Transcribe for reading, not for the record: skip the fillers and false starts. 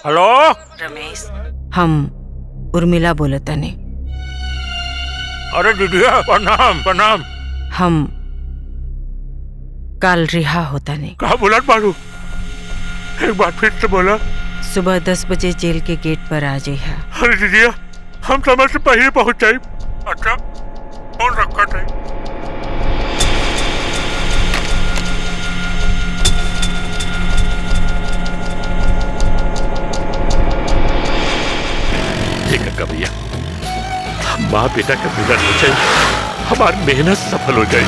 Hello Ramesh, हम उर्मिला बोलतानी। अरे दीदिया प्रणाम प्रणाम। हम काल रिहा होतानी। कहा बोलत बारू, एक बार फिर से बोला। सुबह 10 बजे जेल के गेट पर आ जाइए। अरे दीदिया हम समय से पहले पहुंच जाए। अच्छा फोन रखा था। ठीक है भैया, माँ बेटा का मिलन हो जाए, हमारी मेहनत सफल हो जाए।